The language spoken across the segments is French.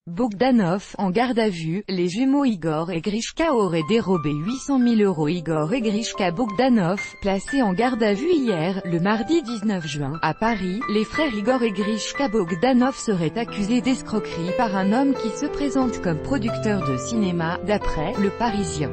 Bogdanov, en garde à vue, les jumeaux Igor et Grishka auraient dérobé 800 000 €. Igor et Grishka Bogdanov, placés en garde à vue hier, le mardi 19 juin, à Paris, les frères Igor et Grishka Bogdanov seraient accusés d'escroquerie par un homme qui se présente comme producteur de cinéma, d'après Le Parisien.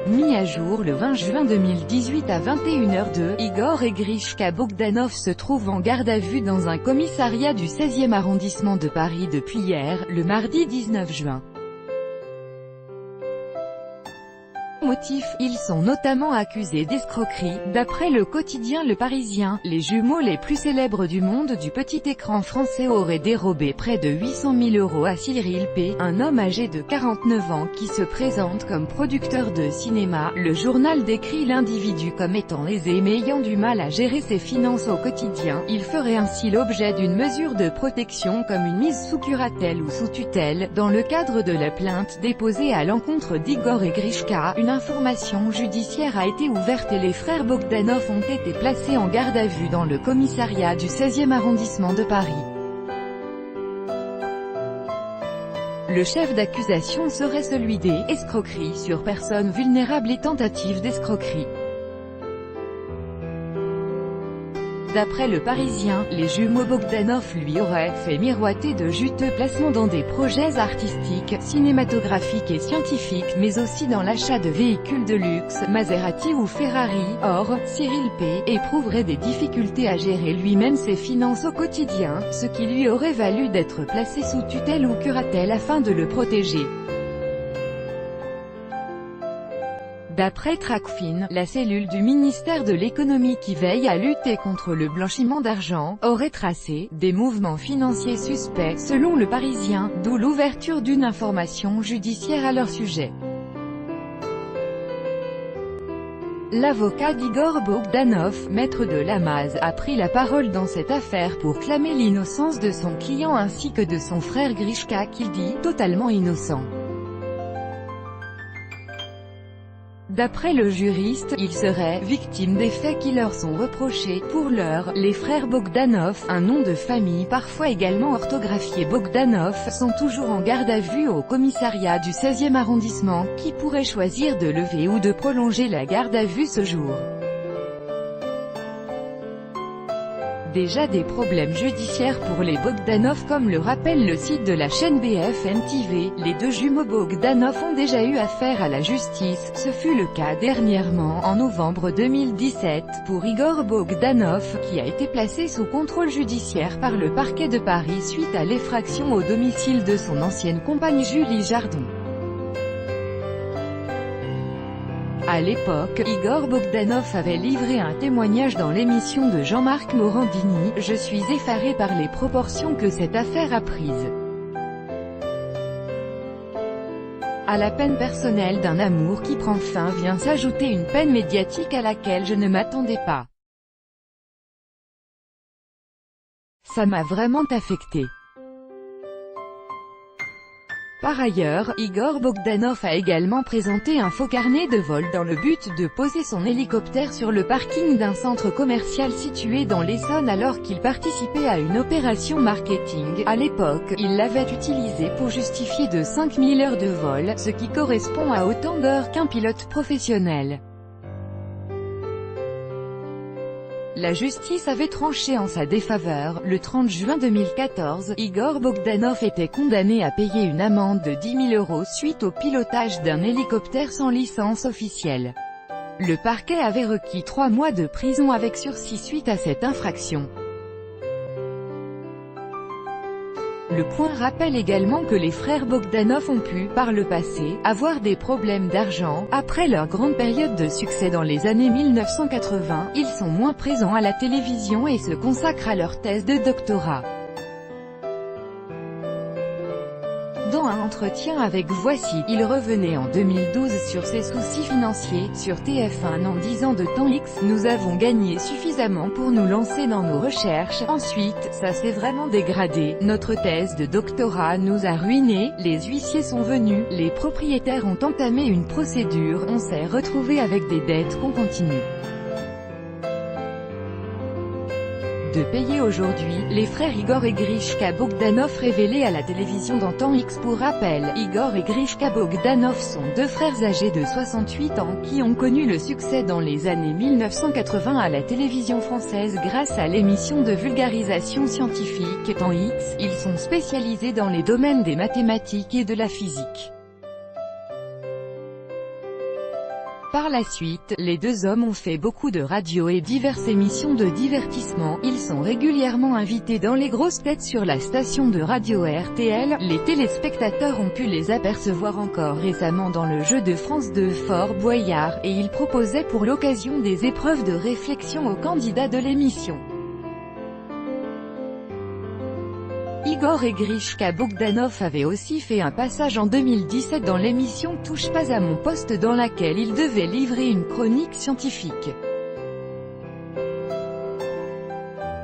Mis à jour le 20 juin 2018 à 21h02, Igor et Grishka Bogdanov se trouvent en garde à vue dans un commissariat du 16e arrondissement de Paris depuis hier, le mardi 19 juin. Motif, ils sont notamment accusés d'escroquerie. D'après le quotidien Le Parisien, les jumeaux les plus célèbres du monde du petit écran français auraient dérobé près de 800 000 € à Cyril P., un homme âgé de 49 ans qui se présente comme producteur de cinéma. Le journal décrit l'individu comme étant aisé mais ayant du mal à gérer ses finances au quotidien. Il ferait ainsi l'objet d'une mesure de protection comme une mise sous curatelle ou sous tutelle, dans le cadre de la plainte déposée à l'encontre d'Igor et Grishka. Une information judiciaire a été ouverte et les frères Bogdanov ont été placés en garde à vue dans le commissariat du 16e arrondissement de Paris. Le chef d'accusation serait celui des « escroqueries sur personnes vulnérables et tentatives d'escroquerie ». D'après Le Parisien, les jumeaux Bogdanov lui auraient fait miroiter de juteux placements dans des projets artistiques, cinématographiques et scientifiques, mais aussi dans l'achat de véhicules de luxe, Maserati ou Ferrari. Or, Cyril P. éprouverait des difficultés à gérer lui-même ses finances au quotidien, ce qui lui aurait valu d'être placé sous tutelle ou curatelle afin de le protéger. D'après Tracfin, la cellule du ministère de l'économie qui veille à lutter contre le blanchiment d'argent, aurait tracé des mouvements financiers suspects, selon Le Parisien, d'où l'ouverture d'une information judiciaire à leur sujet. L'avocat d'Igor Bogdanov, maître de Lamaze, a pris la parole dans cette affaire pour clamer l'innocence de son client ainsi que de son frère Grishka qu'il dit « totalement innocent ». D'après le juriste, ils seraient victimes des faits qui leur sont reprochés. Pour l'heure, les frères Bogdanov, un nom de famille parfois également orthographié Bogdanov, sont toujours en garde à vue au commissariat du 16e arrondissement, qui pourrait choisir de lever ou de prolonger la garde à vue ce jour. Déjà des problèmes judiciaires pour les Bogdanov comme le rappelle le site de la chaîne BFM TV, les deux jumeaux Bogdanov ont déjà eu affaire à la justice, ce fut le cas dernièrement, en novembre 2017, pour Igor Bogdanov, qui a été placé sous contrôle judiciaire par le parquet de Paris suite à l'effraction au domicile de son ancienne compagne Julie Jardon. À l'époque, Igor Bogdanov avait livré un témoignage dans l'émission de Jean-Marc Morandini « Je suis effaré par les proportions que cette affaire a prises. À la peine personnelle d'un amour qui prend fin vient s'ajouter une peine médiatique à laquelle je ne m'attendais pas. Ça m'a vraiment affecté. » Par ailleurs, Igor Bogdanov a également présenté un faux carnet de vol dans le but de poser son hélicoptère sur le parking d'un centre commercial situé dans l'Essonne alors qu'il participait à une opération marketing. À l'époque, il l'avait utilisé pour justifier de 5000 heures de vol, ce qui correspond à autant d'heures qu'un pilote professionnel. La justice avait tranché en sa défaveur. Le 30 juin 2014, Igor Bogdanov était condamné à payer une amende de 10 000 € suite au pilotage d'un hélicoptère sans licence officielle. Le parquet avait requis 3 mois de prison avec sursis suite à cette infraction. Le Point rappelle également que les frères Bogdanov ont pu, par le passé, avoir des problèmes d'argent. Après leur grande période de succès dans les années 1980, ils sont moins présents à la télévision et se consacrent à leur thèse de doctorat. Dans un entretien avec Voici, il revenait en 2012 sur ses soucis financiers, sur TF1 en 10 ans de temps X, nous avons gagné suffisamment pour nous lancer dans nos recherches, ensuite, ça s'est vraiment dégradé, notre thèse de doctorat nous a ruinés, les huissiers sont venus, les propriétaires ont entamé une procédure, on s'est retrouvé avec des dettes qu'on continue de payer aujourd'hui. Les frères Igor et Grishka Bogdanov révélés à la télévision dans Temps X. Pour rappel, Igor et Grishka Bogdanov sont deux frères âgés de 68 ans qui ont connu le succès dans les années 1980 à la télévision française grâce à l'émission de vulgarisation scientifique Temps X. Ils sont spécialisés dans les domaines des mathématiques et de la physique. Par la suite, les deux hommes ont fait beaucoup de radio et diverses émissions de divertissement. Ils sont régulièrement invités dans les grosses têtes sur la station de radio RTL. Les téléspectateurs ont pu les apercevoir encore récemment dans le Jeu de France de Fort Boyard, et ils proposaient pour l'occasion des épreuves de réflexion aux candidats de l'émission. Igor et Grishka Bogdanov avaient aussi fait un passage en 2017 dans l'émission Touche pas à mon poste dans laquelle ils devaient livrer une chronique scientifique.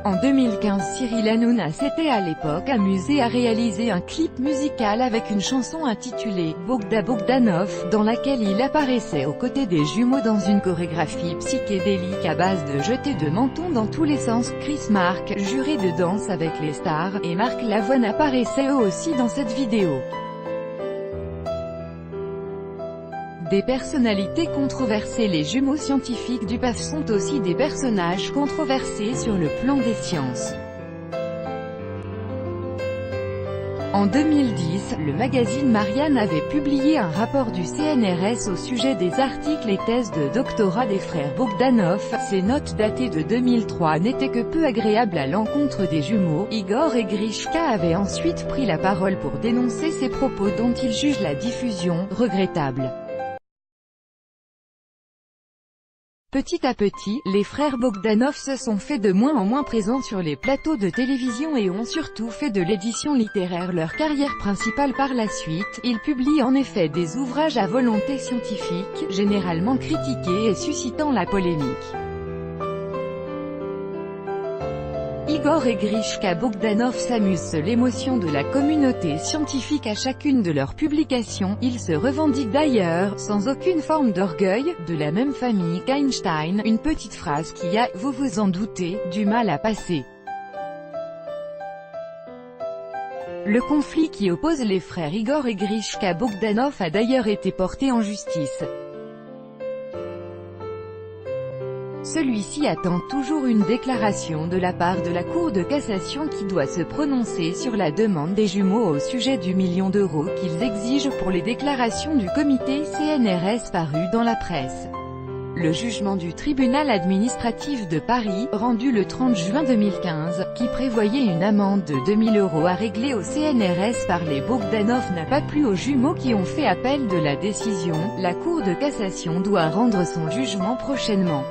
En 2015, Cyril Hanouna s'était à l'époque amusé à réaliser un clip musical avec une chanson intitulée « Bogda Bogdanov » dans laquelle il apparaissait aux côtés des jumeaux dans une chorégraphie psychédélique à base de jetés de menton dans tous les sens. Chris Mark, juré de Danse avec les stars, et Marc Lavoine apparaissaient eux aussi dans cette vidéo. Des personnalités controversées. Les jumeaux scientifiques du PAF sont aussi des personnages controversés sur le plan des sciences. En 2010, le magazine Marianne avait publié un rapport du CNRS au sujet des articles et thèses de doctorat des frères Bogdanov. Ces notes datées de 2003 n'étaient que peu agréables à l'encontre des jumeaux. Igor et Grishka avaient ensuite pris la parole pour dénoncer ces propos dont ils jugent la diffusion regrettable. Petit à petit, les frères Bogdanov se sont fait de moins en moins présents sur les plateaux de télévision et ont surtout fait de l'édition littéraire leur carrière principale par la suite. Ils publient en effet des ouvrages à volonté scientifique, généralement critiqués et suscitant la polémique. Igor et Grishka Bogdanov s'amusent l'émotion de la communauté scientifique à chacune de leurs publications. Ils se revendiquent d'ailleurs, sans aucune forme d'orgueil, de la même famille qu'Einstein, une petite phrase qui a, vous vous en doutez, du mal à passer. Le conflit qui oppose les frères Igor et Grishka Bogdanov a d'ailleurs été porté en justice. Celui-ci attend toujours une déclaration de la part de la Cour de cassation qui doit se prononcer sur la demande des jumeaux au sujet du million d'euros qu'ils exigent pour les déclarations du comité CNRS parues dans la presse. Le jugement du tribunal administratif de Paris, rendu le 30 juin 2015, qui prévoyait une amende de 2 000 € à régler au CNRS par les Bogdanov n'a pas plu aux jumeaux qui ont fait appel de la décision. La Cour de cassation doit rendre son jugement prochainement.